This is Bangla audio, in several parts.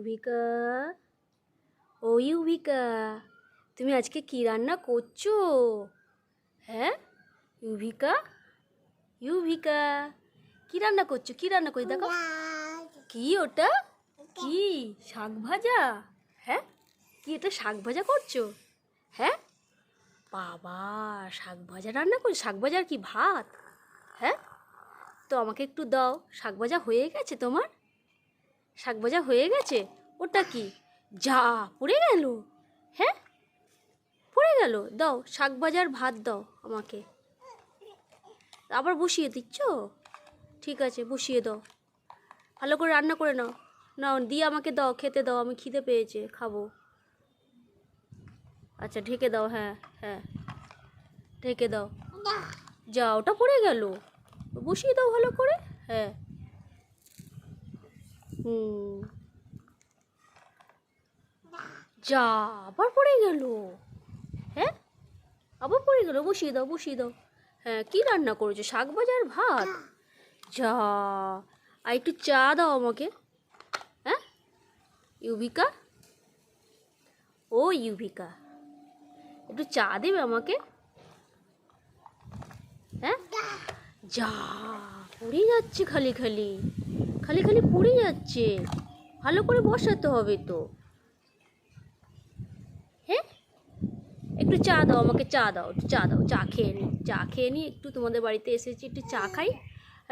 ইউভিকা, ও ইউভিকা, তুমি আজকে কি রান্না করছো? হ্যাঁ ইউভিকা, ইউভিকা, কি রান্না করছো? কি রান্না করছো দেখো। কি ওটা? কি শাক ভাজা? হ্যাঁ, কি এটা শাক ভাজা করছো? হ্যাঁ বাবা, শাক ভাজা রান্না করছো? শাক ভাজার কি ভাত? হ্যাঁ, তো আমাকে একটু দাও। শাক ভাজা হয়ে গেছে তোমার? শাক ভাজা হয়ে গেছে? ওটা কি যা পড়ে গেল? হ্যাঁ পড়ে গেল, দাও শাক ভাজার ভাত দাও আমাকে। আবার বসিয়ে দিচ্ছ? ঠিক আছে বসিয়ে দাও, ভালো করে রান্না করে নাও। নাও দিয়ে আমাকে দাও, খেতে দাও, আমি খিদে পেয়েছে, খাবো। আচ্ছা ঢেকে দাও, হ্যাঁ হ্যাঁ ঢেকে দাও। যা, ওটা পড়ে গেল, বসিয়ে দাও ভালো করে। হ্যাঁ যা, আবার পড়ে গেল। হ্যাঁ আবার পড়ে গেল, বসিয়ে দাও বসিয়ে দাও। হ্যাঁ, কি রান্না করেছো? শাক ভাজার ভাত? যা, আর একটু চা দাও আমাকে। হ্যাঁ ইউভিকা, ও ইউভিকা, একটু চা দেবে আমাকে? হ্যাঁ যা, পড়ে যাচ্ছে, খালি খালি খালি খালি পড়ে যাচ্ছে, ভালো করে বসাতে হবে তো। হ্যাঁ একটু চা দাও আমাকে, চা দাও, একটু চা দাও, চা খেয়ে নিই, চা খেয়ে নিই একটু, তোমাদের বাড়িতে এসেছি একটু চা খাই।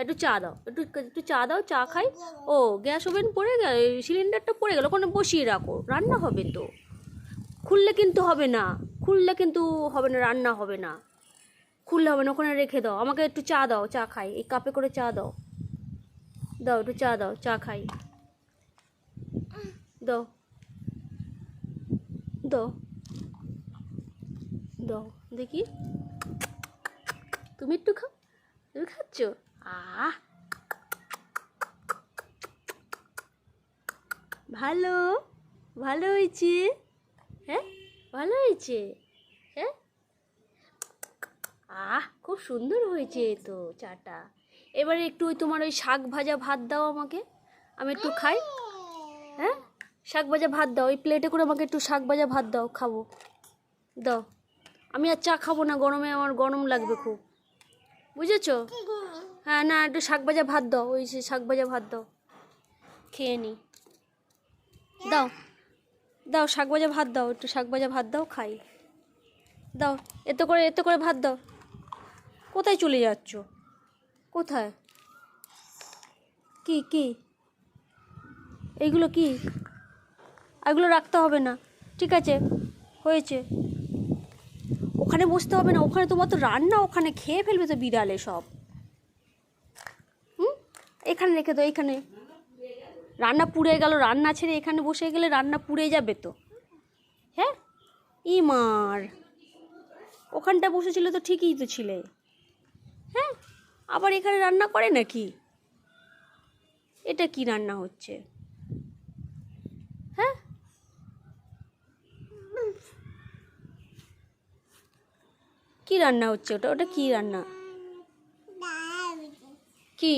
একটু চা দাও, একটু একটু চা দাও, চা খাই। ও গ্যাস ওভেন পড়ে গেল, সিলিন্ডারটা পড়ে গেল, ওখানে বসিয়ে রাখো, রান্না হবে তো। খুললে কিন্তু হবে না, খুললে কিন্তু হবে না, রান্না হবে না, খুললে হবে না, ওখানে রেখে দাও। আমাকে একটু চা দাও, চা খাই, এই কাপে করে চা দাও, দাও একটু চা দাও, চা খাই, দাও দাও দাও দেখি, তুমি একটু খাও, তুমি খাচ্ছ? আহ ভালো, ভালো হয়েছে। হ্যাঁ ভালো হয়েছে। হ্যাঁ খুব সুন্দর হয়েছে তো চাটা। এবারে একটু ওই তোমার ওই শাক ভাজা ভাত দাও আমাকে, আমি একটু খাই। হ্যাঁ শাক ভাজা ভাত দাও, ওই প্লেটে করে আমাকে একটু শাক ভাজা ভাত দাও, খাবো, দাও। আমি আর চা খাবো না, গরমে আমার গরম লাগবে খুব, বুঝেছো? হ্যাঁ না, একটু শাক ভাজা ভাত দাও, ওই শাক ভাজা ভাত দাও, খেয়ে নি। দাও দাও শাক ভাজা ভাত দাও, একটু শাক ভাজা ভাত দাও, খাই, দাও। এত করে ভাত দাও। কোথায় চলে যাচ্ছ? কোথায়? কি কি এইগুলো কি? এগুলো রাখতে হবে না, ঠিক আছে, হয়েছে। ওখানে বসতে হবে না, ওখানে তোমার তো রান্না, ওখানে খেয়ে ফেলবে তো বিড়ালে সব। এখানে রেখে দাও, এখানে। রান্না পুড়ে গেল, রান্না ছেড়ে এখানে বসে গেলে রান্না পুড়ে যাবে তো। হ্যাঁ মার, ওখানটা বসেছিল তো ঠিকই তো ছিলে। হ্যাঁ আবার এখানে রান্না করে নাকি? এটা কি রান্না হচ্ছে? হ্যাঁ কি রান্না হচ্ছে? ওটা ওটা কি রান্না? কি